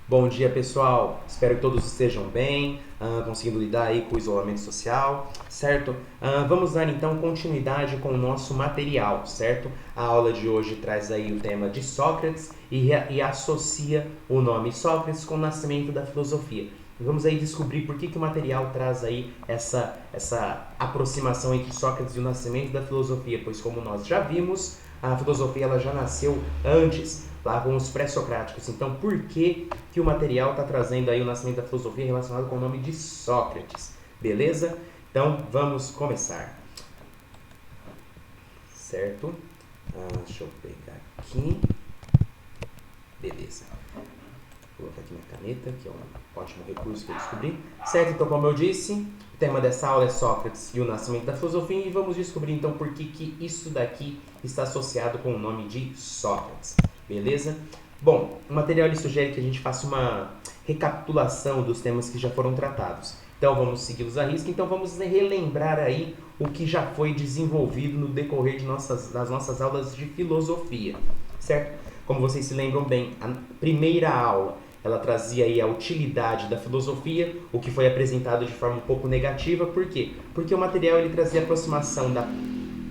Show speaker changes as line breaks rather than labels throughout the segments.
Bom dia, pessoal. Espero que todos estejam bem, conseguindo lidar aí com o isolamento social, certo? Vamos dar então continuidade com o nosso material, certo? A aula de hoje traz aí o tema de Sócrates e associa o nome Sócrates com o nascimento da filosofia. Vamos aí descobrir por que o material traz aí essa aproximação entre Sócrates e o nascimento da filosofia, pois como nós já vimos, a filosofia ela já nasceu antes, lá com os pré-socráticos. Então, por que o material está trazendo aí o nascimento da filosofia relacionado com o nome de Sócrates? Beleza? Então, vamos começar. Certo? Deixa eu pegar aqui. Beleza. Vou colocar aqui minha caneta, que é um ótimo recurso que eu descobri. Certo? Então, como eu disse, o tema dessa aula é Sócrates e o nascimento da filosofia, e vamos descobrir então por que isso daqui está associado com o nome de Sócrates. Beleza? Bom, o material ele sugere que a gente faça uma recapitulação dos temas que já foram tratados. Então vamos segui-los à risca, então vamos relembrar aí o que já foi desenvolvido no decorrer das nossas aulas de filosofia, certo? Como vocês se lembram bem, a primeira aula ela trazia aí a utilidade da filosofia, o que foi apresentado de forma um pouco negativa. Por quê? Porque o material ele trazia a aproximação da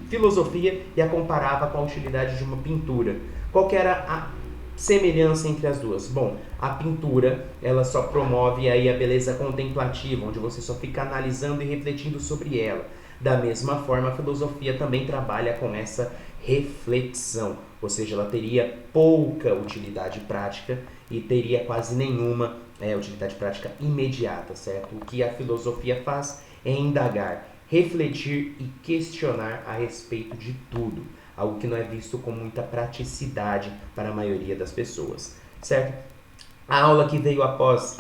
filosofia e a comparava com a utilidade de uma pintura. Qual que era a semelhança entre as duas? Bom, a pintura ela só promove aí a beleza contemplativa, onde você só fica analisando e refletindo sobre ela. Da mesma forma, a filosofia também trabalha com essa reflexão, ou seja, ela teria pouca utilidade prática e teria quase nenhuma utilidade prática imediata, certo? O que a filosofia faz é indagar, refletir e questionar a respeito de tudo, algo que não é visto com muita praticidade para a maioria das pessoas, certo? A aula que veio após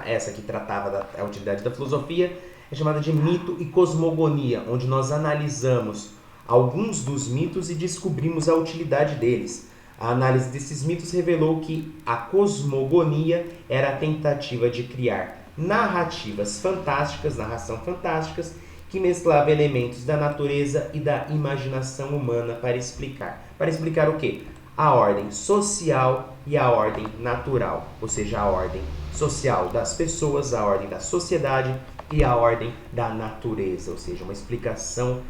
essa que tratava da utilidade da filosofia é chamada de mito e cosmogonia, onde nós analisamos alguns dos mitos e descobrimos a utilidade deles. A análise desses mitos revelou que a cosmogonia era a tentativa de criar narrativas fantásticas, narração fantásticas, que mesclava elementos da natureza e da imaginação humana para explicar. Para explicar o quê? A ordem social e a ordem natural, ou seja, a ordem social das pessoas, a ordem da sociedade e a ordem da natureza, ou seja, uma explicação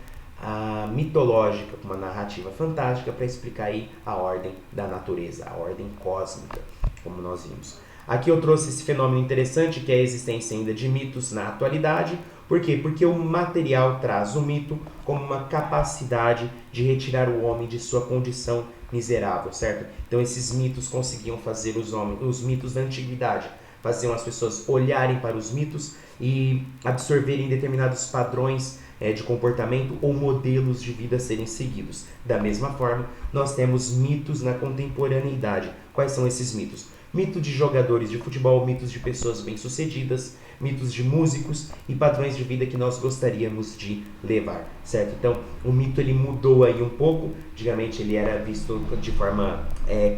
mitológica, uma narrativa fantástica para explicar aí a ordem da natureza, a ordem cósmica, como nós vimos. Aqui eu trouxe esse fenômeno interessante que é a existência ainda de mitos na atualidade. Por quê? Porque o material traz o mito como uma capacidade de retirar o homem de sua condição miserável, certo? Então esses mitos conseguiam fazer os mitos da antiguidade, faziam as pessoas olharem para os mitos e absorverem determinados padrões de comportamento ou modelos de vida a serem seguidos. Da mesma forma, nós temos mitos na contemporaneidade. Quais são esses mitos? Mito de jogadores de futebol, mitos de pessoas bem-sucedidas, mitos de músicos e padrões de vida que nós gostaríamos de levar, certo? Então, o mito ele mudou aí um pouco. Antigamente ele era visto de forma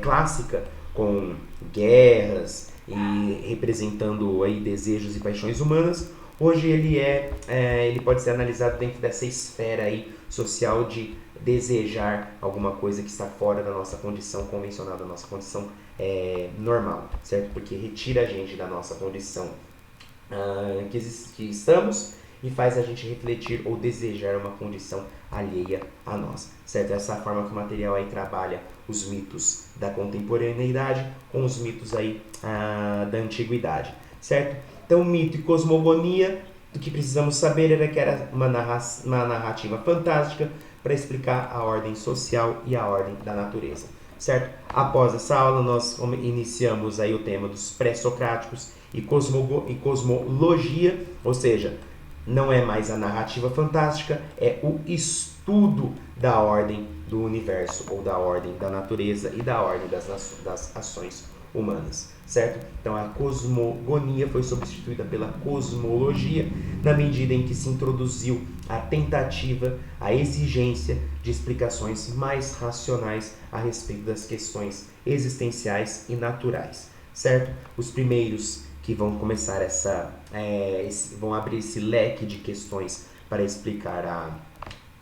clássica, com guerras e representando aí desejos e paixões humanas. Hoje ele pode ser analisado dentro dessa esfera aí social de desejar alguma coisa que está fora da nossa condição convencional, da nossa condição normal, certo? Porque retira a gente da nossa condição que estamos e faz a gente refletir ou desejar uma condição alheia a nós, certo? Essa é a forma que o material aí trabalha os mitos da contemporaneidade com os mitos aí da antiguidade, certo? Então, mito e cosmogonia, o que precisamos saber era que era uma narrativa fantástica para explicar a ordem social e a ordem da natureza, certo? Após essa aula, nós iniciamos aí o tema dos pré-socráticos e cosmologia, ou seja, não é mais a narrativa fantástica, é o estudo da ordem do universo, ou da ordem da natureza e da ordem das ações humanas, certo? Então a cosmogonia foi substituída pela cosmologia na medida em que se introduziu a tentativa, a exigência de explicações mais racionais a respeito das questões existenciais e naturais, certo? Os primeiros que vão começar vão abrir esse leque de questões para explicar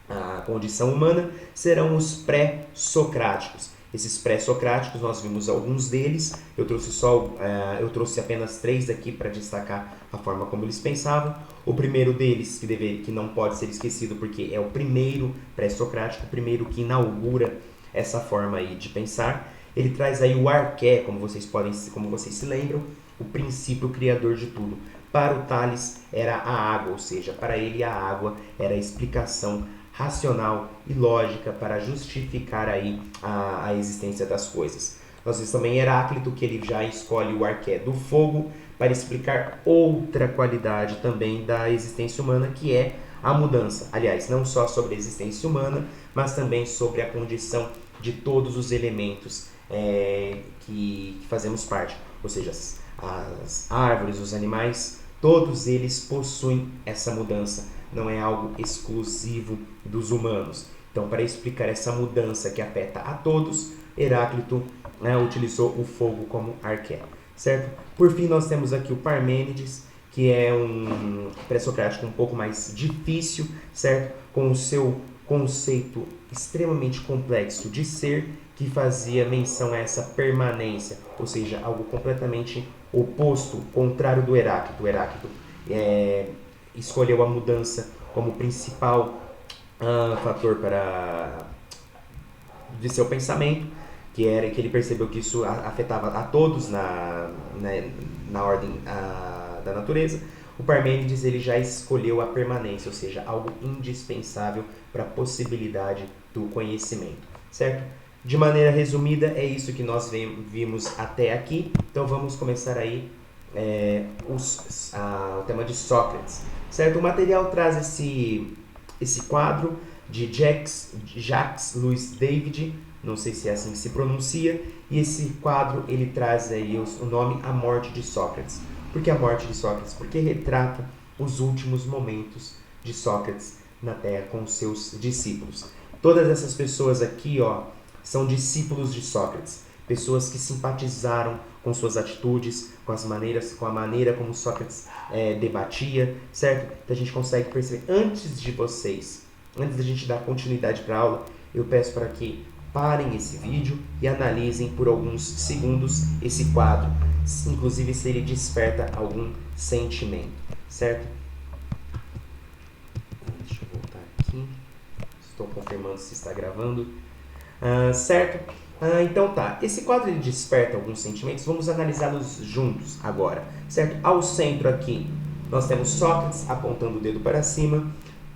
a condição humana serão os pré-socráticos. esses pré-socráticos, nós vimos alguns deles, eu trouxe apenas 3 aqui para destacar a forma como eles pensavam. O primeiro deles, que não pode ser esquecido porque é o primeiro pré-socrático, o primeiro que inaugura essa forma aí de pensar. Ele traz aí o arqué, como vocês se lembram, o princípio criador de tudo. Para o Tales era a água, ou seja, para ele a água era a explicação racional e lógica para justificar aí a existência das coisas. Nós temos também Heráclito, que ele já escolhe o arqué do fogo para explicar outra qualidade também da existência humana, que é a mudança. Aliás, não só sobre a existência humana, mas também sobre a condição de todos os elementos que fazemos parte. Ou seja, as árvores, os animais, todos eles possuem essa mudança. Não é algo exclusivo dos humanos. Então, para explicar essa mudança que afeta a todos, Heráclito utilizou o fogo como arqué, certo? Por fim, nós temos aqui o Parmênides, que é um pré-socrático um pouco mais difícil, certo? Com o seu conceito extremamente complexo de ser, que fazia menção a essa permanência, ou seja, algo completamente oposto, contrário do Heráclito. O Heráclito escolheu a mudança como principal fator de seu pensamento, que ele percebeu que isso afetava a todos na ordem da natureza. O Parmênides ele já escolheu a permanência, ou seja, algo indispensável para a possibilidade do conhecimento, certo? De maneira resumida, é isso que nós vimos até aqui. Então vamos começar aí o tema de Sócrates, certo? O material traz esse quadro de Jacques Louis David, não sei se é assim que se pronuncia, e esse quadro ele traz aí o nome A Morte de Sócrates. Por que a morte de Sócrates? Porque retrata os últimos momentos de Sócrates na Terra com os seus discípulos. Todas essas pessoas aqui, são discípulos de Sócrates, pessoas que simpatizaram com suas atitudes, com a maneira como Sócrates debatia, certo? Então a gente consegue perceber, antes da gente dar continuidade para a aula, eu peço para que parem esse vídeo e analisem por alguns segundos esse quadro, inclusive se ele desperta algum sentimento, certo? Deixa eu voltar aqui, estou confirmando se está gravando, certo? Então tá, esse quadro ele desperta alguns sentimentos, vamos analisá-los juntos agora, certo? Ao centro aqui, nós temos Sócrates apontando o dedo para cima.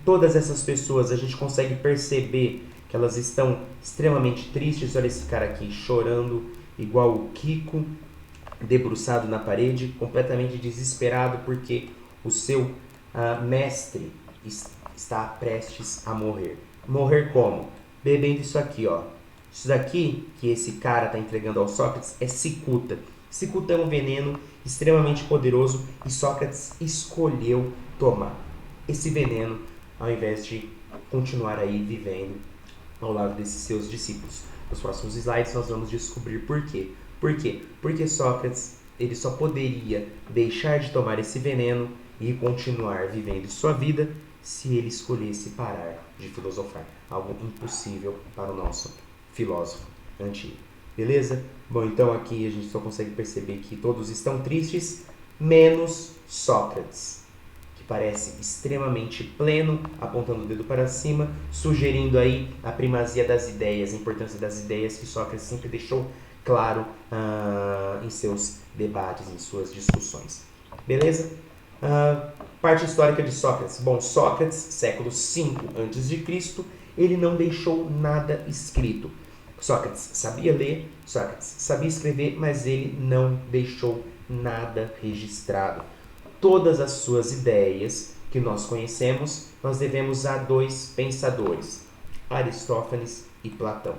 Todas essas pessoas a gente consegue perceber que elas estão extremamente tristes. Olha esse cara aqui chorando igual o Kiko, debruçado na parede, completamente desesperado porque o seu mestre está prestes a morrer. Morrer como? Bebendo isso aqui, Isso daqui que esse cara está entregando ao Sócrates é cicuta. Cicuta é um veneno extremamente poderoso e Sócrates escolheu tomar esse veneno ao invés de continuar aí vivendo ao lado desses seus discípulos. Nos próximos slides nós vamos descobrir por quê. Por quê? Porque Sócrates ele só poderia deixar de tomar esse veneno e continuar vivendo sua vida se ele escolhesse parar de filosofar. Algo impossível para o nosso filósofo antigo. Beleza? Bom, então aqui a gente só consegue perceber que todos estão tristes, menos Sócrates, que parece extremamente pleno, apontando o dedo para cima, sugerindo aí a primazia das ideias, a importância das ideias que Sócrates sempre deixou claro em seus debates, em suas discussões. Beleza? Parte histórica de Sócrates. Bom, Sócrates, século V a.C., ele não deixou nada escrito. Sócrates sabia ler, Sócrates sabia escrever, mas ele não deixou nada registrado. Todas as suas ideias que nós conhecemos, nós devemos a 2 pensadores, Aristófanes e Platão.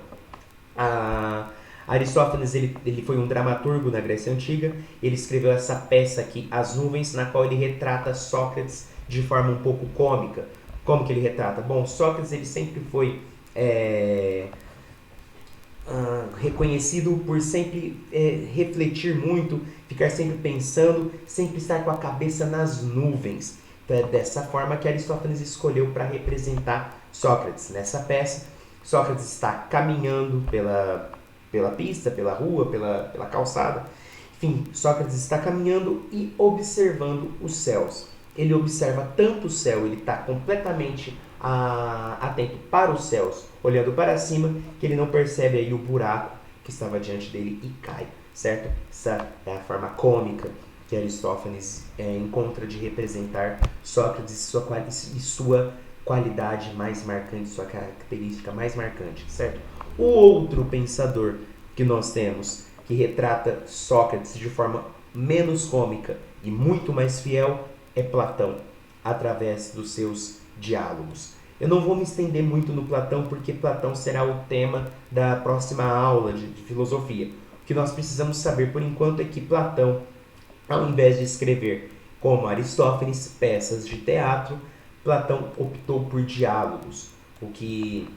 Aristófanes ele foi um dramaturgo na Grécia Antiga. Ele escreveu essa peça aqui, As Nuvens, na qual ele retrata Sócrates de forma um pouco cômica. Como que ele retrata? Bom, Sócrates ele sempre foi reconhecido por sempre refletir muito, ficar sempre pensando, sempre estar com a cabeça nas nuvens. Então é dessa forma que Aristófanes escolheu para representar Sócrates. Nessa peça, Sócrates está caminhando pela pista, pela rua, pela calçada. Enfim, Sócrates está caminhando e observando os céus. Ele observa tanto o céu, ele está completamente atento para os céus, olhando para cima, que ele não percebe aí o buraco que estava diante dele e cai, certo? Essa é a forma cômica que Aristófanes encontra de representar Sócrates e sua qualidade mais marcante, sua característica mais marcante, certo? O outro pensador que nós temos, que retrata Sócrates de forma menos cômica e muito mais fiel, é Platão, através dos seus diálogos. Eu não vou me estender muito no Platão, porque Platão será o tema da próxima aula de filosofia. O que nós precisamos saber, por enquanto, é que Platão, ao invés de escrever, como Aristófanes, peças de teatro, Platão optou por diálogos, o que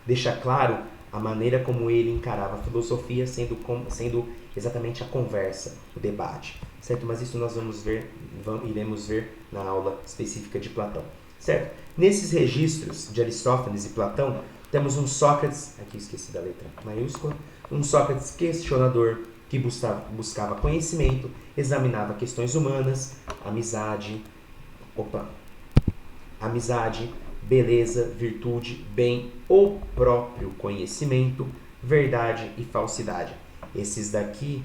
deixa claro a maneira como ele encarava a filosofia, sendo exatamente a conversa, o debate, certo? Mas isso nós iremos ver na aula específica de Platão, certo? Nesses registros de Aristófanes e Platão, temos um Sócrates, aqui esqueci da letra maiúscula, um Sócrates questionador, que buscava conhecimento, examinava questões humanas, amizade, beleza, virtude, bem, o próprio conhecimento, verdade e falsidade. Esses daqui,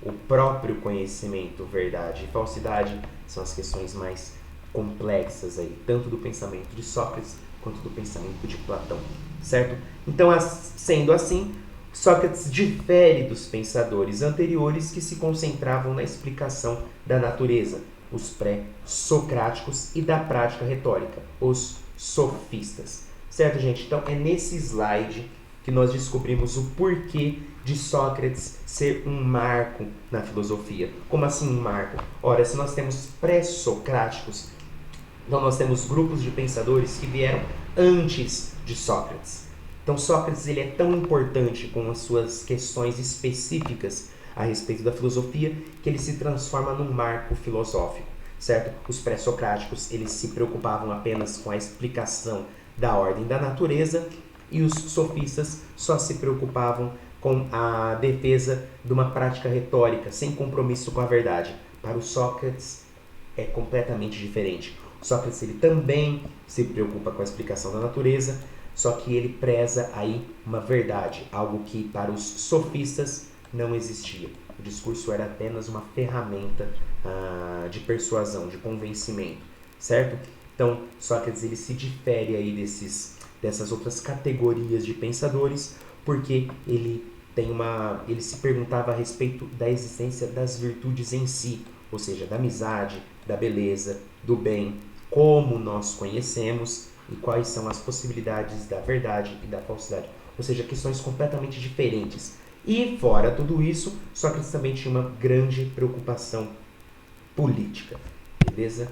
o próprio conhecimento, verdade e falsidade, são as questões mais complexas aí, tanto do pensamento de Sócrates quanto do pensamento de Platão, certo? Então, sendo assim, Sócrates difere dos pensadores anteriores que se concentravam na explicação da natureza, os pré-socráticos, e da prática retórica, os sofistas. Certo, gente? Então, é nesse slide que nós descobrimos o porquê de Sócrates ser um marco na filosofia. Como assim um marco? Ora, se nós temos pré-socráticos, então nós temos grupos de pensadores que vieram antes de Sócrates. Então, Sócrates ele é tão importante com as suas questões específicas a respeito da filosofia que ele se transforma num marco filosófico, certo? Os pré-socráticos eles se preocupavam apenas com a explicação da ordem da natureza e os sofistas só se preocupavam com a defesa de uma prática retórica sem compromisso com a verdade. Para o Sócrates é completamente diferente. O Sócrates ele também se preocupa com a explicação da natureza, só que ele preza aí uma verdade, algo que para os sofistas não existia. O discurso era apenas uma ferramenta de persuasão, de convencimento, certo? Então, Sócrates ele se difere aí dessas outras categorias de pensadores, porque ele se perguntava a respeito da existência das virtudes em si, ou seja, da amizade, da beleza, do bem, como nós conhecemos e quais são as possibilidades da verdade e da falsidade. Ou seja, questões completamente diferentes. E, fora tudo isso, Sócrates também tinha uma grande preocupação política. Beleza?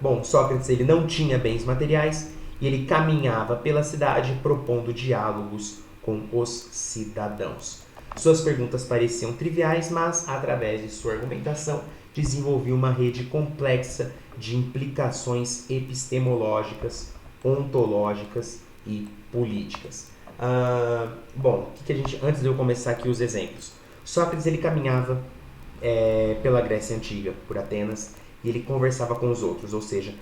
Bom, Sócrates ele não tinha bens materiais e ele caminhava pela cidade propondo diálogos com os cidadãos. Suas perguntas pareciam triviais, mas, através de sua argumentação, desenvolvia uma rede complexa de implicações epistemológicas, ontológicas e políticas. Bom, antes de eu começar aqui os exemplos, Sócrates ele caminhava pela Grécia Antiga, por Atenas, e ele conversava com os outros, ou seja,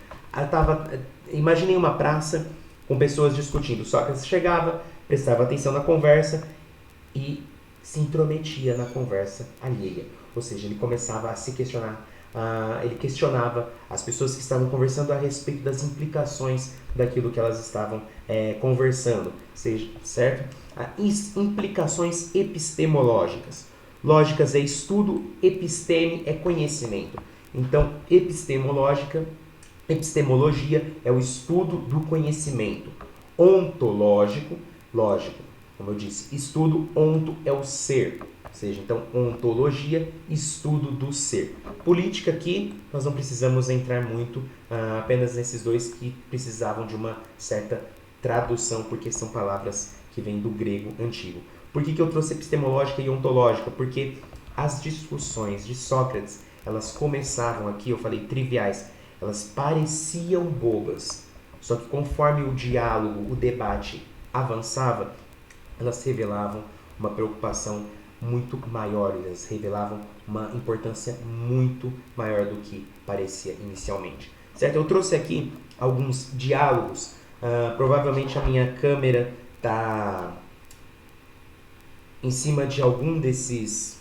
imaginei uma praça com pessoas discutindo. Sócrates chegava, prestava atenção na conversa e se intrometia na conversa alheia, ou seja, ele começava a se questionar. Ele questionava as pessoas que estavam conversando a respeito das implicações daquilo que elas estavam conversando, certo? Implicações epistemológicas. Lógicas é estudo, episteme é conhecimento. Então, epistemologia é o estudo do conhecimento. Ontológico, lógico, como eu disse, estudo, onto é o ser. Ou seja, então, ontologia, estudo do ser. Política aqui, nós não precisamos entrar muito, apenas nesses dois que precisavam de uma certa tradução, porque são palavras que vêm do grego antigo. Por que eu trouxe epistemológica e ontológica? Porque as discussões de Sócrates, elas começavam aqui, eu falei triviais, elas pareciam bobas. Só que conforme o diálogo, o debate avançava, elas revelavam uma preocupação muito maior, elas revelavam uma importância muito maior do que parecia inicialmente. Certo? Eu trouxe aqui alguns diálogos. Provavelmente a minha câmera está em cima de algum desses.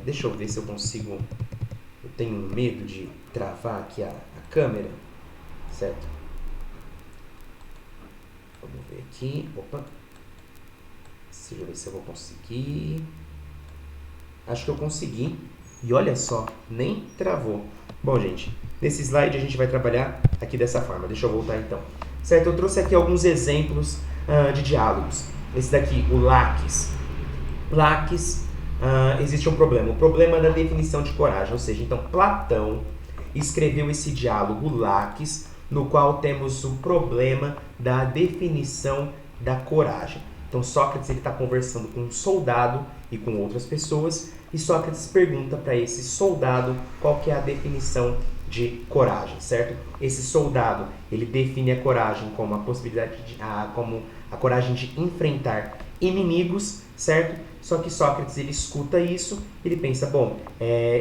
Deixa eu ver se eu consigo. Eu tenho medo de travar aqui a câmera, certo? Vamos ver aqui. Opa! Deixa eu ver se eu vou conseguir. Acho que eu consegui. E olha só, nem travou. Bom, gente, nesse slide a gente vai trabalhar aqui dessa forma. Deixa eu voltar então. Certo? Eu trouxe aqui alguns exemplos de diálogos. Esse daqui, o Laques. Laques, existe um problema. O problema da definição de coragem. Ou seja, então, Platão escreveu esse diálogo, Laques, no qual temos o problema da definição da coragem. Então, Sócrates está conversando com um soldado e com outras pessoas, e Sócrates pergunta para esse soldado qual que é a definição de coragem, certo? Esse soldado, ele define a coragem como a possibilidade como a coragem de enfrentar inimigos, certo? Só que Sócrates, ele escuta isso, ele pensa, bom,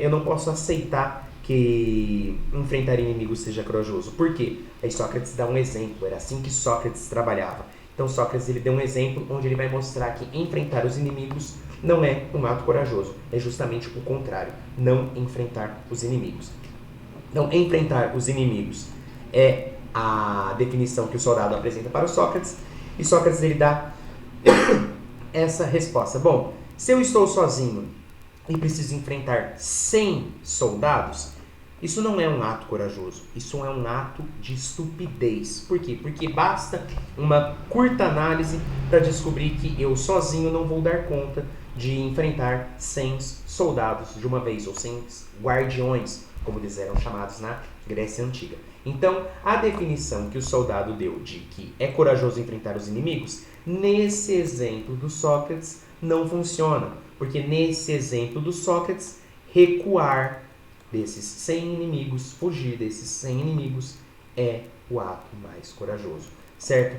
eu não posso aceitar que enfrentar inimigos seja corajoso. Por quê? Aí Sócrates dá um exemplo, era assim que Sócrates trabalhava. Então Sócrates, ele deu um exemplo onde ele vai mostrar que enfrentar os inimigos não é um ato corajoso, é justamente o contrário, não enfrentar os inimigos. Então, enfrentar os inimigos é a definição que o soldado apresenta para o Sócrates, e Sócrates, ele dá essa resposta. Bom, se eu estou sozinho e preciso enfrentar 100 soldados, isso não é um ato corajoso, isso é um ato de estupidez. Por quê? Porque basta uma curta análise para descobrir que eu sozinho não vou dar conta de enfrentar 100 soldados de uma vez, ou 100 guardiões, como eles eram chamados na Grécia Antiga. Então, a definição que o soldado deu de que é corajoso enfrentar os inimigos, nesse exemplo do Sócrates, não funciona. Porque nesse exemplo do Sócrates, recuar desses 100 inimigos, fugir desses 100 inimigos, é o ato mais corajoso, certo?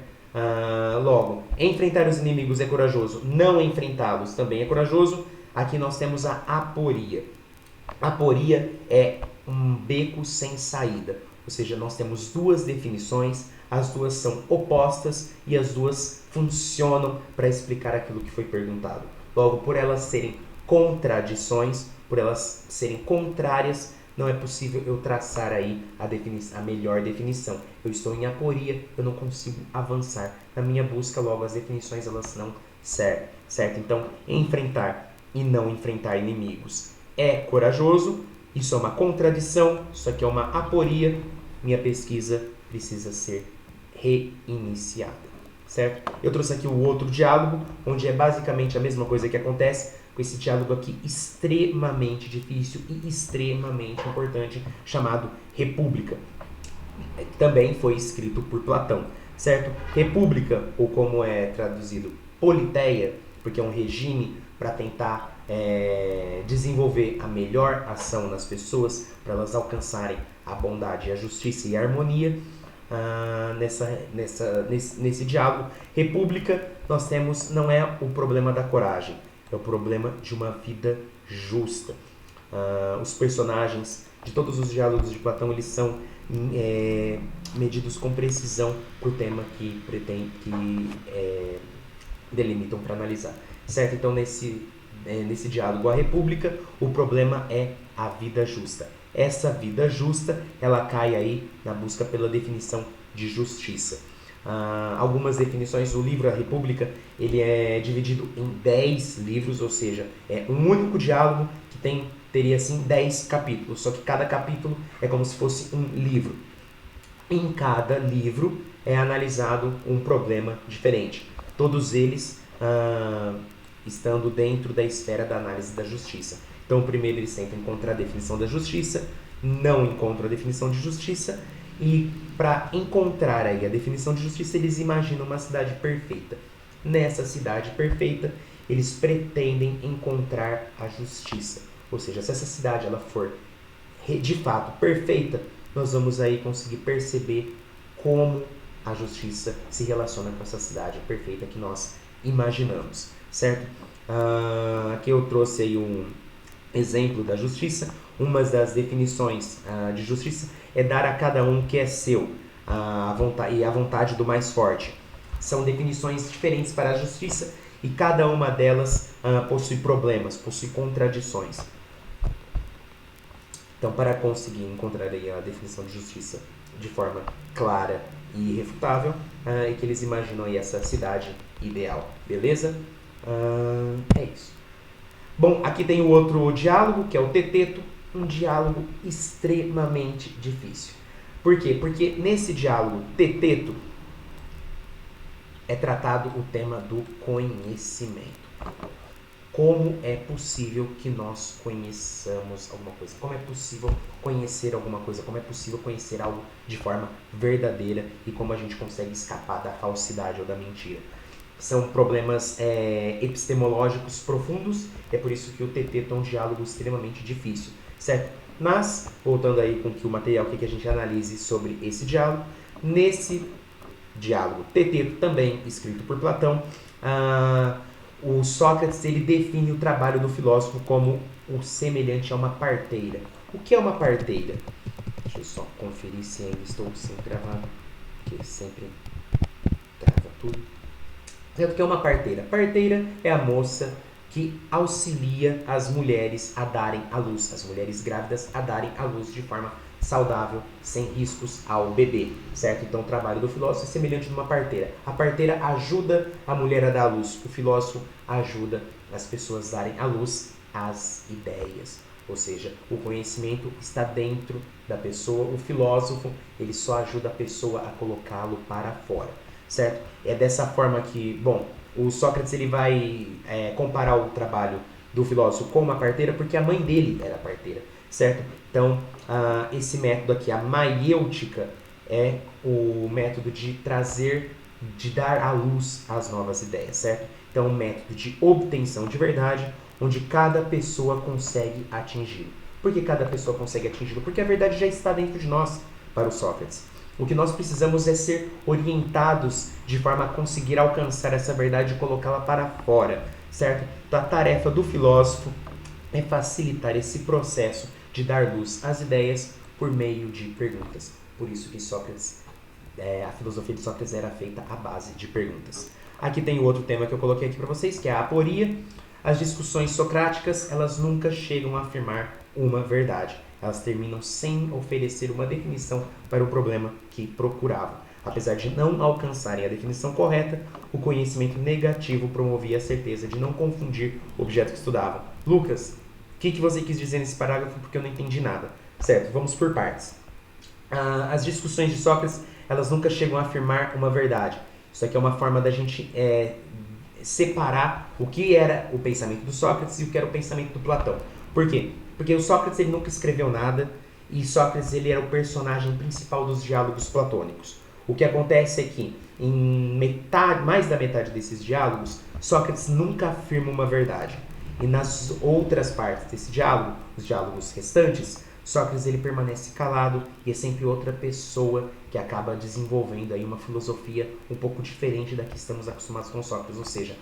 Logo, enfrentar os inimigos é corajoso, não enfrentá-los também é corajoso. Aqui nós temos a aporia. Aporia é um beco sem saída, ou seja, nós temos duas definições, as duas são opostas e as duas funcionam para explicar aquilo que foi perguntado. Logo, por elas serem contradições, por elas serem contrárias, não é possível eu traçar aí a melhor definição. Eu estou em aporia, eu não consigo avançar na minha busca, logo as definições elas não servem, certo? Então, enfrentar e não enfrentar inimigos é corajoso, isso é uma contradição, isso aqui é uma aporia, minha pesquisa precisa ser reiniciada, certo? Eu trouxe aqui o outro diálogo, onde é basicamente a mesma coisa que acontece, com esse diálogo aqui extremamente difícil e extremamente importante, chamado República. Também foi escrito por Platão, certo? República, ou como é traduzido, politeia, porque é um regime para tentar desenvolver a melhor ação nas pessoas, para elas alcançarem a bondade, a justiça e a harmonia. Nesse diálogo, República, nós temos, não é o problema da coragem, é o problema de uma vida justa. Os personagens de todos os diálogos de Platão, eles são medidos com precisão para o tema que delimitam para analisar, certo? Então, nesse diálogo A República, o problema é a vida justa. Essa vida justa, ela cai aí na busca pela definição de justiça. Algumas definições do livro A República, ele é dividido em 10 livros, ou seja, é um único diálogo que teria assim 10 capítulos, só que cada capítulo é como se fosse um livro. Em cada livro é analisado um problema diferente, todos eles estando dentro da esfera da análise da justiça. Então, primeiro eles tentam encontrar a definição da justiça, não encontram a definição de justiça, e para encontrar aí a definição de justiça, eles imaginam uma cidade perfeita. Nessa cidade perfeita, eles pretendem encontrar a justiça. Ou seja, se essa cidade ela for de fato perfeita, nós vamos aí conseguir perceber como a justiça se relaciona com essa cidade perfeita que nós imaginamos, certo? Aqui eu trouxe aí um exemplo da justiça. Uma das definições de justiça é dar a cada um o que é seu, e a vontade do mais forte. São definições diferentes para a justiça e cada uma delas possui problemas, possui contradições. Então, para conseguir encontrar aí a definição de justiça de forma clara e irrefutável, é que eles imaginam aí essa cidade ideal, beleza? É isso. Bom, aqui tem o outro diálogo, que é o teteto, um diálogo extremamente difícil. Por quê? Porque nesse diálogo teteto é tratado o tema do conhecimento. Como é possível que nós conheçamos alguma coisa? Como é possível conhecer alguma coisa? Como é possível conhecer algo de forma verdadeira e como a gente consegue escapar da falsidade ou da mentira? São problemas epistemológicos profundos, é por isso que o teteto é um diálogo extremamente difícil, certo? Mas, voltando aí com que o material que a gente analise sobre esse diálogo, nesse diálogo teteto, também escrito por Platão, o Sócrates ele define o trabalho do filósofo como o semelhante a uma parteira. O que é uma parteira? Deixa eu só conferir se ainda estou sempre gravado, porque sempre trava tudo. O que é uma parteira? Parteira é a moça que auxilia as mulheres a darem à luz, as mulheres grávidas a darem à luz de forma saudável, sem riscos ao bebê, certo? Então o trabalho do filósofo é semelhante a uma parteira. A parteira ajuda a mulher a dar à luz, o filósofo ajuda as pessoas a darem à luz as ideias. Ou seja, o conhecimento está dentro da pessoa, o filósofo ele só ajuda a pessoa a colocá-lo para fora, certo? É dessa forma que, bom, o Sócrates ele vai comparar o trabalho do filósofo com uma parteira porque a mãe dele era parteira, certo? Então, esse método aqui, a maiêutica, é o método de trazer, de dar à luz as novas ideias, certo? Então, um método de obtenção de verdade, onde cada pessoa consegue atingir. Por que cada pessoa consegue atingir? Porque a verdade já está dentro de nós, para o Sócrates. O que nós precisamos é ser orientados de forma a conseguir alcançar essa verdade e colocá-la para fora, certo? Então, a tarefa do filósofo é facilitar esse processo de dar luz às ideias por meio de perguntas. Por isso que Sócrates, a filosofia de Sócrates era feita à base de perguntas. Aqui tem o outro tema que eu coloquei aqui para vocês, que é a aporia. As discussões socráticas, elas nunca chegam a afirmar uma verdade. Elas terminam sem oferecer uma definição para o problema que procuravam. Apesar de não alcançarem a definição correta, o conhecimento negativo promovia a certeza de não confundir o objeto que estudavam. Lucas, o que você quis dizer nesse parágrafo? Porque eu não entendi nada. Certo, vamos por partes. As discussões de Sócrates, elas nunca chegam a afirmar uma verdade. Isso aqui é uma forma da gente separar o que era o pensamento do Sócrates e o que era o pensamento do Platão. Por quê? Porque o Sócrates ele nunca escreveu nada e Sócrates ele era o personagem principal dos diálogos platônicos. O que acontece é que em mais da metade desses diálogos, Sócrates nunca afirma uma verdade. E nas outras partes desse diálogo, os diálogos restantes, Sócrates ele permanece calado e é sempre outra pessoa que acaba desenvolvendo aí uma filosofia um pouco diferente da que estamos acostumados com Sócrates. Ou seja,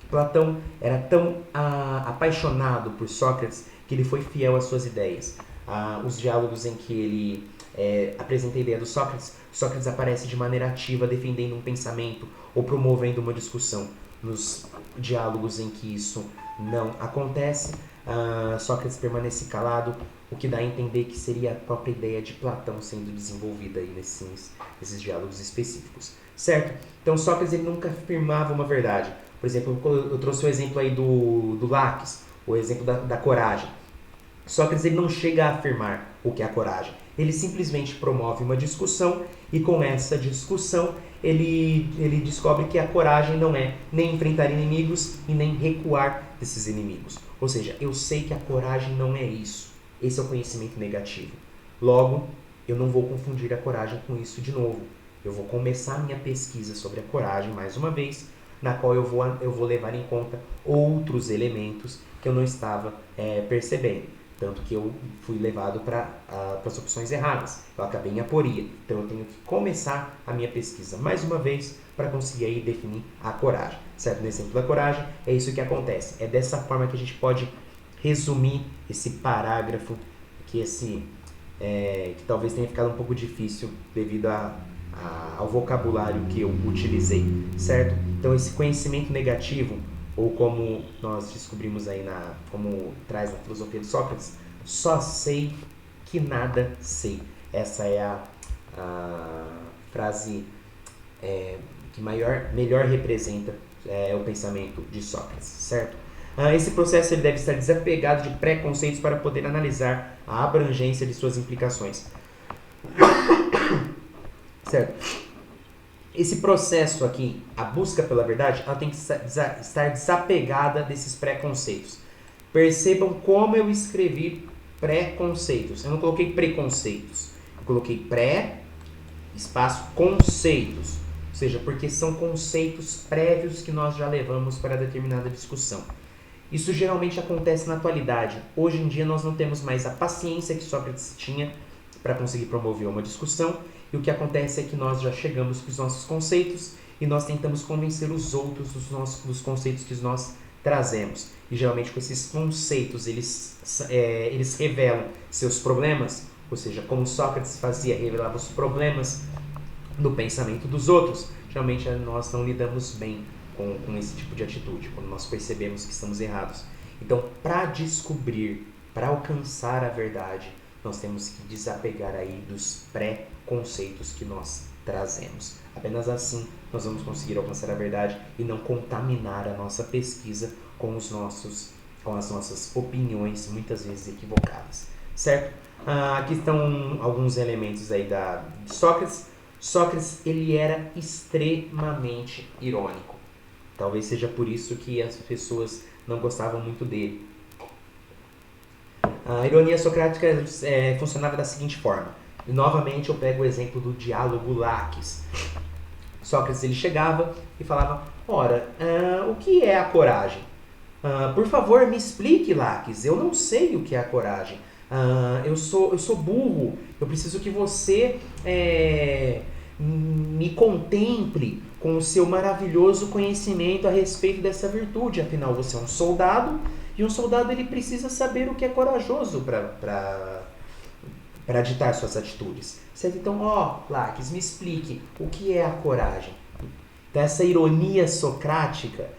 Platão era tão apaixonado por Sócrates que ele foi fiel às suas ideias. Os diálogos em que ele apresenta a ideia do Sócrates, Sócrates aparece de maneira ativa defendendo um pensamento ou promovendo uma discussão. Nos diálogos em que isso não acontece, Sócrates permanece calado, o que dá a entender que seria a própria ideia de Platão sendo desenvolvida aí nesses diálogos específicos, certo? Então Sócrates ele nunca afirmava uma verdade. Por exemplo, eu trouxe o exemplo aí do Laques, o exemplo da coragem. Sócrates ele não chega a afirmar o que é a coragem. Ele simplesmente promove uma discussão e com essa discussão ele descobre que a coragem não é nem enfrentar inimigos e nem recuar desses inimigos. Ou seja, eu sei que a coragem não é isso. Esse é o conhecimento negativo. Logo, eu não vou confundir a coragem com isso de novo. Eu vou começar minha pesquisa sobre a coragem mais uma vez, na qual eu vou levar em conta outros elementos que eu não estava percebendo. Tanto que eu fui levado para as opções erradas. Eu acabei em aporia. Então eu tenho que começar a minha pesquisa mais uma vez para conseguir aí definir a coragem. Certo? No exemplo da coragem, é isso que acontece. É dessa forma que a gente pode resumir esse parágrafo que talvez tenha ficado um pouco difícil devido ao vocabulário que eu utilizei, certo? Então esse conhecimento negativo, ou como nós descobrimos aí como traz na filosofia de Sócrates, só sei que nada sei. Essa é a frase que melhor representa o pensamento de Sócrates, certo? Esse processo ele deve estar desapegado de preconceitos para poder analisar a abrangência de suas implicações. Certo? Esse processo aqui, a busca pela verdade, ela tem que estar desapegada desses preconceitos. Percebam como eu escrevi preconceitos. Eu não coloquei preconceitos. Eu coloquei espaço conceitos. Ou seja, porque são conceitos prévios que nós já levamos para determinada discussão. Isso geralmente acontece na atualidade. Hoje em dia nós não temos mais a paciência que Sócrates tinha para conseguir promover uma discussão, e o que acontece é que nós já chegamos com os nossos conceitos e nós tentamos convencer os outros dos conceitos que nós trazemos. E geralmente com esses conceitos eles revelam seus problemas, ou seja, como Sócrates fazia, revelava os problemas do pensamento dos outros. Geralmente nós não lidamos bem com esse tipo de atitude, quando nós percebemos que estamos errados. Então, para descobrir, para alcançar a verdade, nós temos que desapegar aí dos pré-conceitos que nós trazemos. Apenas assim nós vamos conseguir alcançar a verdade e não contaminar a nossa pesquisa com as nossas opiniões, muitas vezes equivocadas. Certo? Aqui estão alguns elementos aí de Sócrates. Sócrates, ele era extremamente irônico. Talvez seja por isso que as pessoas não gostavam muito dele. A ironia socrática funcionava da seguinte forma. E novamente eu pego o exemplo do diálogo Laques. Sócrates ele chegava e falava: ora, o que é a coragem? Por favor, me explique, Laques. Eu não sei o que é a coragem. Eu sou burro. Eu preciso que você me contemple com o seu maravilhoso conhecimento a respeito dessa virtude. Afinal, você é um soldado, e um soldado ele precisa saber o que é corajoso para ditar suas atitudes. Certo? Então, Laques, me explique o que é a coragem. Então, essa ironia socrática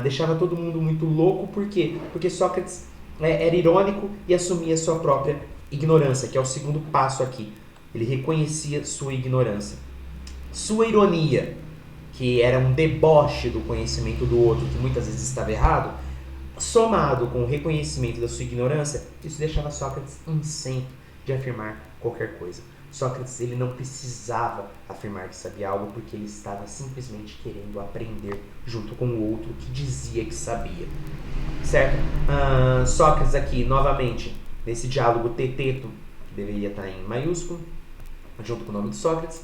deixava todo mundo muito louco. Por quê? Porque Sócrates era irônico e assumia sua própria ignorância, que é o segundo passo aqui. Ele reconhecia sua ignorância. Sua ironia, que era um deboche do conhecimento do outro, que muitas vezes estava errado, somado com o reconhecimento da sua ignorância, isso deixava Sócrates isento de afirmar qualquer coisa. Sócrates ele não precisava afirmar que sabia algo, porque ele estava simplesmente querendo aprender junto com o outro que dizia que sabia. Certo? Sócrates aqui, novamente, nesse diálogo teteto, que deveria estar em maiúsculo, junto com o nome de Sócrates,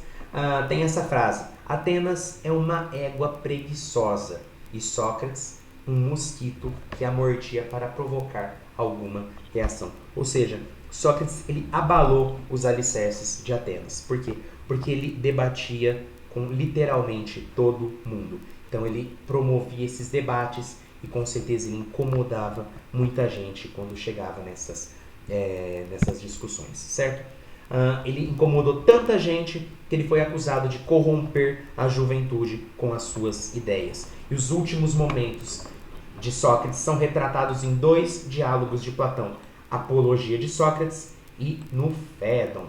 tem essa frase: Atenas é uma égua preguiçosa e Sócrates um mosquito que a mordia para provocar alguma reação. Ou seja, Sócrates ele abalou os alicerces de Atenas. Por quê? Porque ele debatia com literalmente todo mundo. Então ele promovia esses debates e com certeza ele incomodava muita gente quando chegava nessas discussões, certo? Ele incomodou tanta gente que ele foi acusado de corromper a juventude com as suas ideias. E os últimos momentos de Sócrates são retratados em 2 diálogos de Platão: Apologia de Sócrates e no Fédon.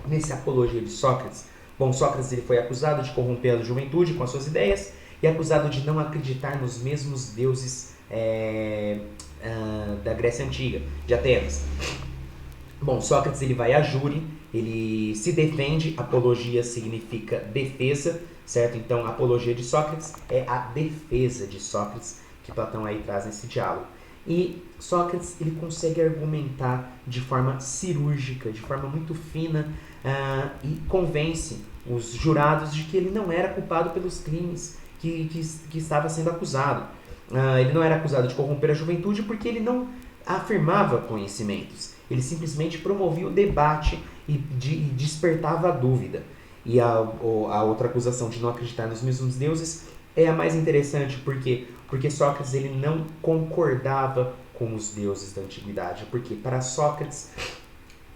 Nesse Apologia de Sócrates, Sócrates ele foi acusado de corromper a juventude com as suas ideias e acusado de não acreditar nos mesmos deuses da Grécia Antiga, de Atenas. Sócrates ele vai a júri, ele se defende. Apologia significa defesa, certo? Então, a apologia de Sócrates é a defesa de Sócrates, que Platão aí traz nesse diálogo. E Sócrates ele consegue argumentar de forma cirúrgica, de forma muito fina, e convence os jurados de que ele não era culpado pelos crimes que estava sendo acusado. Ele não era acusado de corromper a juventude porque ele não afirmava conhecimentos. Ele simplesmente promovia o debate e despertava a dúvida. E a outra acusação de não acreditar nos mesmos deuses é a mais interessante, porque Sócrates ele não concordava com os deuses da antiguidade, porque para Sócrates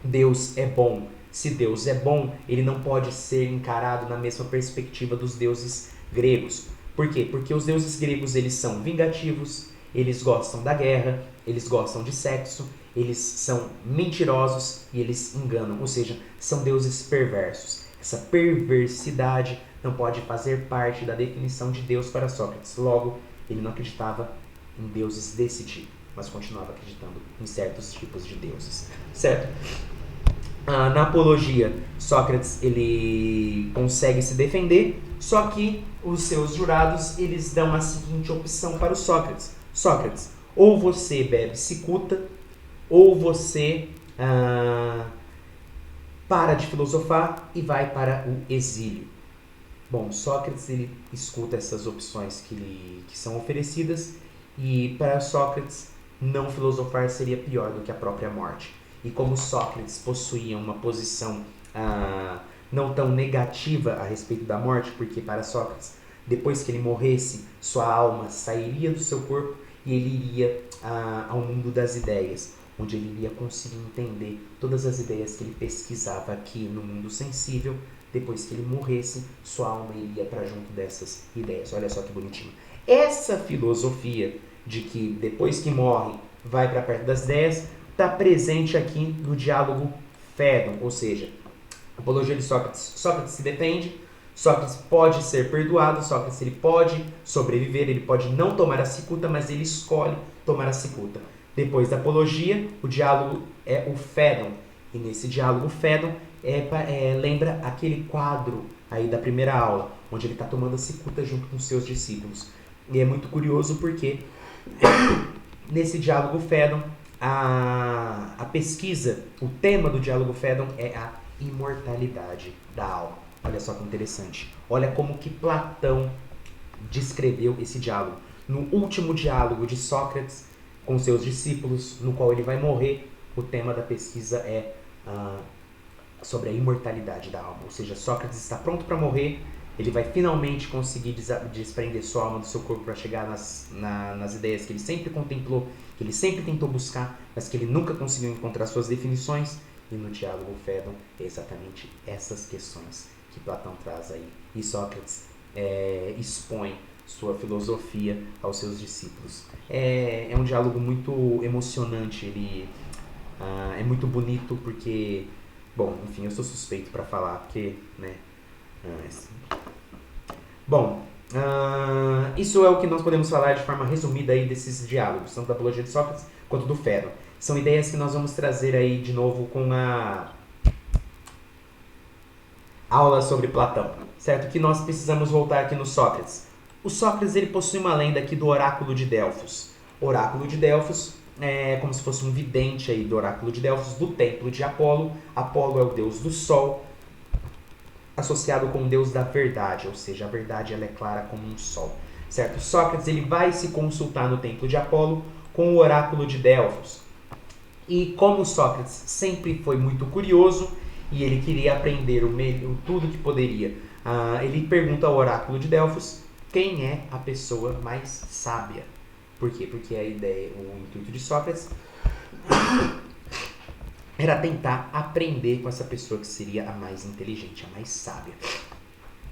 Deus é bom. Se Deus é bom, ele não pode ser encarado na mesma perspectiva dos deuses gregos. Por quê? Porque os deuses gregos eles são vingativos, eles gostam da guerra, eles gostam de sexo, eles são mentirosos e eles enganam, ou seja, são deuses perversos. Essa perversidade não pode fazer parte da definição de Deus para Sócrates. Logo, ele não acreditava em deuses desse tipo, mas continuava acreditando em certos tipos de deuses, certo? Na apologia, Sócrates ele consegue se defender, só que os seus jurados eles dão a seguinte opção para o Sócrates: Sócrates, ou você bebe cicuta, ou você para de filosofar e vai para o exílio. Bom, Sócrates ele escuta essas opções que são oferecidas e para Sócrates não filosofar seria pior do que a própria morte. E como Sócrates possuía uma posição não tão negativa a respeito da morte, porque para Sócrates, depois que ele morresse, sua alma sairia do seu corpo e ele iria ao mundo das ideias, onde ele iria conseguir entender todas as ideias que ele pesquisava aqui no mundo sensível. Depois que ele morresse, sua alma iria para junto dessas ideias. Olha só que bonitinho. Essa filosofia de que depois que morre, vai para perto das ideias, está presente aqui no diálogo Fédon, ou seja, apologia de Sócrates. Sócrates se defende, Sócrates pode ser perdoado, Sócrates ele pode sobreviver, ele pode não tomar a cicuta, mas ele escolhe tomar a cicuta. Depois da apologia, o diálogo é o Fédon, e nesse diálogo Fédon lembra aquele quadro aí da primeira aula, onde ele está tomando a cicuta junto com seus discípulos. E é muito curioso porque nesse diálogo Fédon, a pesquisa, o tema do diálogo Fédon é a imortalidade da alma. Olha só que interessante. Olha como que Platão descreveu esse diálogo. No último diálogo de Sócrates com seus discípulos, no qual ele vai morrer, o tema da pesquisa é sobre a imortalidade da alma. Ou seja, Sócrates está pronto para morrer, ele vai finalmente conseguir desprender sua alma do seu corpo para chegar nas ideias que ele sempre contemplou, que ele sempre tentou buscar, mas que ele nunca conseguiu encontrar suas definições. E no diálogo Fédon é exatamente essas questões que Platão traz aí. E Sócrates expõe sua filosofia aos seus discípulos. É um diálogo muito emocionante, ele é muito bonito porque, bom, enfim, eu sou suspeito para falar, porque, né, bom, isso é o que nós podemos falar de forma resumida aí desses diálogos, tanto da apologia de Sócrates quanto do Fédon. São ideias que nós vamos trazer aí de novo com a aula sobre Platão, certo? Que nós precisamos voltar aqui no Sócrates. O Sócrates ele possui uma lenda aqui do oráculo de Delfos. O oráculo de Delfos é como se fosse um vidente aí do oráculo de Delfos, do templo de Apolo. Apolo é o deus do sol, associado com o deus da verdade, ou seja, a verdade ela é clara como um sol, certo? Sócrates ele vai se consultar no templo de Apolo com o oráculo de Delfos. E como Sócrates sempre foi muito curioso e ele queria aprender tudo que poderia, ele pergunta ao oráculo de Delfos quem é a pessoa mais sábia. Por quê? Porque a ideia, o intuito de Sócrates era tentar aprender com essa pessoa que seria a mais inteligente, a mais sábia.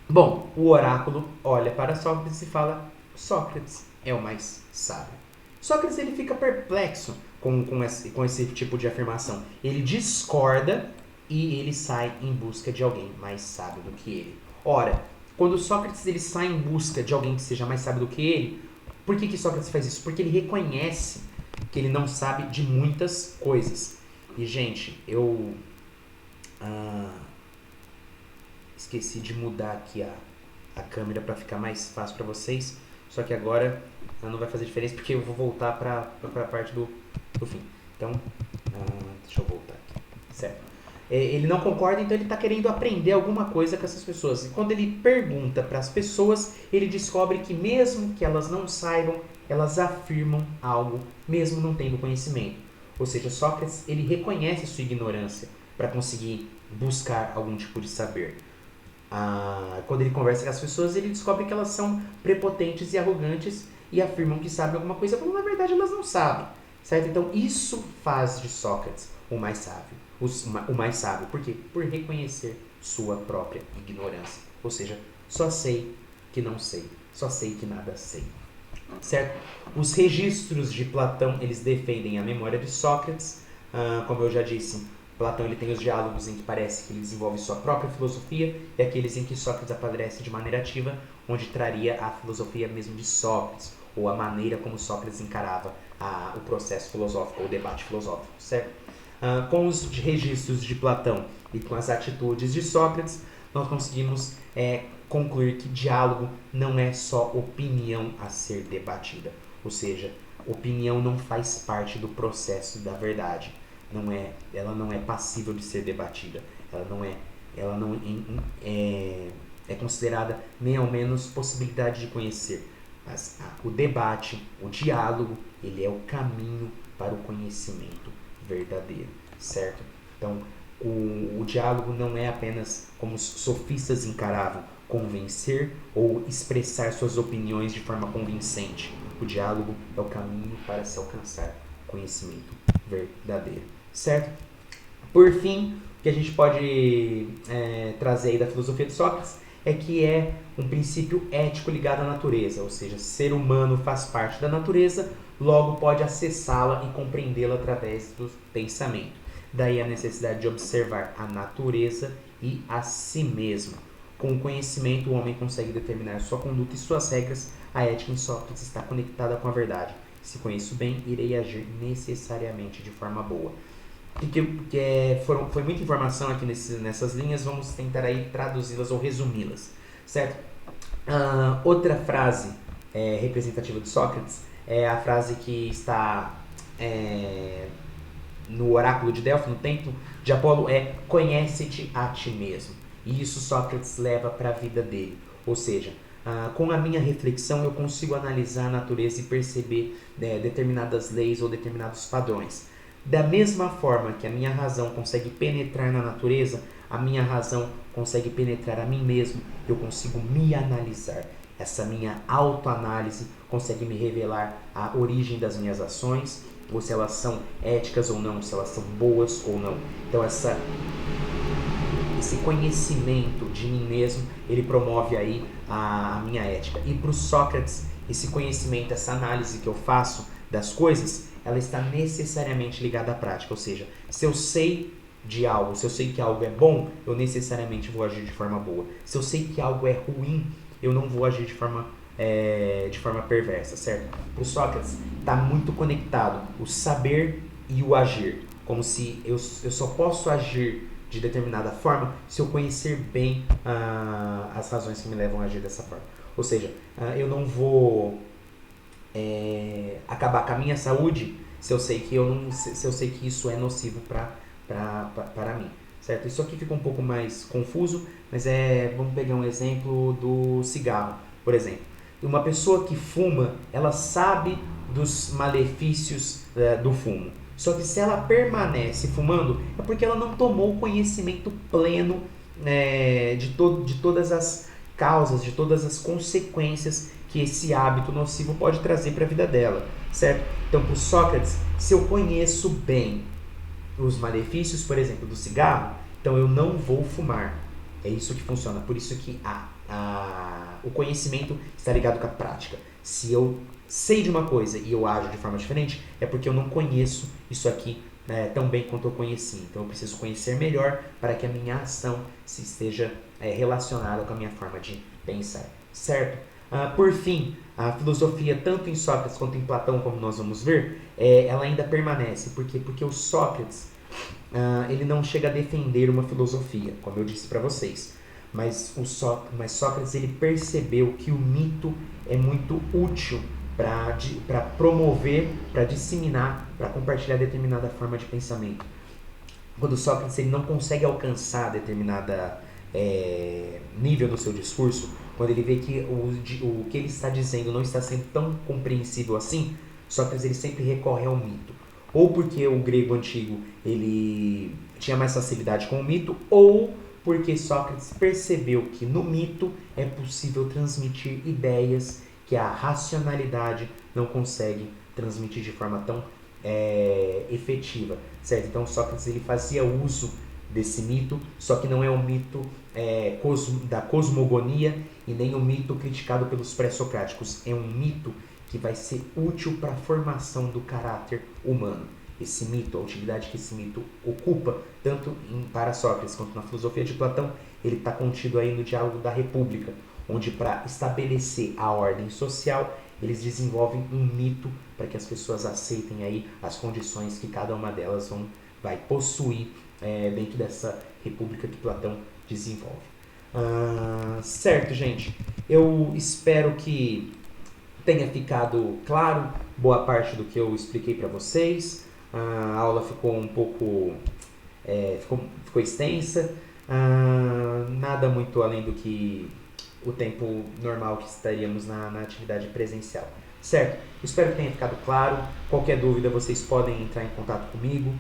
Bom, o oráculo olha para Sócrates e fala: Sócrates é o mais sábio. Sócrates ele fica perplexo com esse tipo de afirmação. Ele discorda e ele sai em busca de alguém mais sábio do que ele. Ora, quando Sócrates ele sai em busca de alguém que seja mais sábio do que ele, por que Sócrates faz isso? Porque ele reconhece que ele não sabe de muitas coisas. E, gente, eu esqueci de mudar aqui a câmera para ficar mais fácil para vocês. Só que agora não vai fazer diferença porque eu vou voltar para a parte do fim. Então, deixa eu voltar aqui. Certo. Ele não concorda, então ele está querendo aprender alguma coisa com essas pessoas. E quando ele pergunta para as pessoas, ele descobre que mesmo que elas não saibam, elas afirmam algo, mesmo não tendo conhecimento. Ou seja, Sócrates ele reconhece sua ignorância para conseguir buscar algum tipo de saber. Quando ele conversa com as pessoas, ele descobre que elas são prepotentes e arrogantes e afirmam que sabem alguma coisa, quando na verdade elas não sabem. Certo? Então isso faz de Sócrates o mais sábio. O mais sábio. Por quê? Por reconhecer sua própria ignorância. Ou seja, só sei que não sei. Só sei que nada sei. Certo? Os registros de Platão, eles defendem a memória de Sócrates. Como eu já disse, Platão ele tem os diálogos em que parece que ele desenvolve sua própria filosofia e aqueles em que Sócrates aparece de maneira ativa, onde traria a filosofia mesmo de Sócrates, ou a maneira como Sócrates encarava o processo filosófico, ou o debate filosófico, certo? Com os registros de Platão e com as atitudes de Sócrates, nós conseguimos concluir que diálogo não é só opinião a ser debatida, ou seja, opinião não faz parte do processo da verdade. Ela não é passível de ser debatida. Ela não é considerada nem ao menos possibilidade de conhecer. Mas o debate, o diálogo, ele é o caminho para o conhecimento verdadeiro, certo? Então, o diálogo não é apenas, como os sofistas encaravam, convencer ou expressar suas opiniões de forma convincente. O diálogo é o caminho para se alcançar conhecimento verdadeiro, certo? Por fim, o que a gente pode trazer aí da filosofia de Sócrates é que é um princípio ético ligado à natureza, ou seja, ser humano faz parte da natureza, logo pode acessá-la e compreendê-la através do pensamento. Daí a necessidade de observar a natureza e a si mesmo. Com o conhecimento, o homem consegue determinar sua conduta e suas regras. A ética em Sócrates está conectada com a verdade. Se conheço bem, irei agir necessariamente de forma boa. Foi muita informação aqui nessas linhas, vamos tentar aí traduzi-las ou resumi-las, certo? Outra frase representativa de Sócrates é a frase que está no oráculo de Delfos, no templo de Apolo, conhece-te a ti mesmo. E isso Sócrates leva para a vida dele, ou seja, com a minha reflexão eu consigo analisar a natureza e perceber determinadas leis ou determinados padrões. Da mesma forma que a minha razão consegue penetrar na natureza, a minha razão consegue penetrar a mim mesmo, eu consigo me analisar. Essa minha autoanálise consegue me revelar a origem das minhas ações, ou se elas são éticas ou não, se elas são boas ou não. Então esse conhecimento de mim mesmo, ele promove aí a minha ética. E para o Sócrates, esse conhecimento, essa análise que eu faço das coisas, ela está necessariamente ligada à prática. Ou seja, se eu sei de algo, se eu sei que algo é bom, eu necessariamente vou agir de forma boa. Se eu sei que algo é ruim, eu não vou agir de forma perversa, certo? Para o Sócrates, está muito conectado o saber e o agir. Como se eu só posso agir de determinada forma se eu conhecer bem as razões que me levam a agir dessa forma. Ou seja, eu não vou acabar com a minha saúde se eu sei que isso é nocivo para mim, certo? Isso aqui fica um pouco mais confuso, mas vamos pegar um exemplo do cigarro, por exemplo. Uma pessoa que fuma, ela sabe dos malefícios do fumo. Só que se ela permanece fumando, é porque ela não tomou conhecimento pleno de todas as causas, de todas as consequências que esse hábito nocivo pode trazer para a vida dela, certo? Então, para o Sócrates, se eu conheço bem os malefícios, por exemplo, do cigarro, então eu não vou fumar. É isso que funciona. Por isso que o conhecimento está ligado com a prática. Se eu sei de uma coisa e eu ajo de forma diferente, é porque eu não conheço isso aqui tão bem quanto eu conheci. Então eu preciso conhecer melhor para que a minha ação esteja relacionada com a minha forma de pensar, certo? Por fim, a filosofia, tanto em Sócrates quanto em Platão, como nós vamos ver, ela ainda permanece. Por quê? Porque o Sócrates ele não chega a defender uma filosofia, como eu disse para vocês. Mas Sócrates ele percebeu que o mito é muito útil para promover, para disseminar, para compartilhar determinada forma de pensamento. Quando Sócrates ele não consegue alcançar determinada nível no seu discurso, quando ele vê que o que ele está dizendo não está sendo tão compreensível assim, Sócrates ele sempre recorre ao mito. ou porque o grego antigo ele tinha mais facilidade com o mito, ou porque Sócrates percebeu que no mito é possível transmitir ideias que a racionalidade não consegue transmitir de forma tão efetiva, certo? Então Sócrates ele fazia uso desse mito, só que não é um mito da cosmogonia e nem um mito criticado pelos pré-socráticos, é um mito que vai ser útil para a formação do caráter humano. Esse mito, a utilidade que esse mito ocupa, tanto para Sócrates quanto na filosofia de Platão, ele está contido aí no Diálogo da República, onde para estabelecer a ordem social, eles desenvolvem um mito para que as pessoas aceitem aí as condições que cada uma delas vai possuir dentro dessa república que Platão desenvolve. Certo, gente? Eu espero que tenha ficado claro boa parte do que eu expliquei para vocês. A aula ficou um pouco ficou extensa, nada muito além do que o tempo normal que estaríamos na atividade presencial, certo? Espero que tenha ficado claro. Qualquer dúvida vocês podem entrar em contato comigo,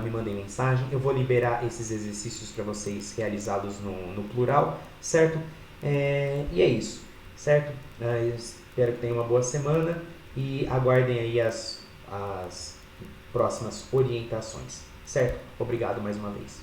me mandem mensagem, eu vou liberar esses exercícios para vocês realizá-los no plural, certo? E é isso, certo? Espero que tenham uma boa semana e aguardem aí as próximas orientações, certo? Obrigado mais uma vez.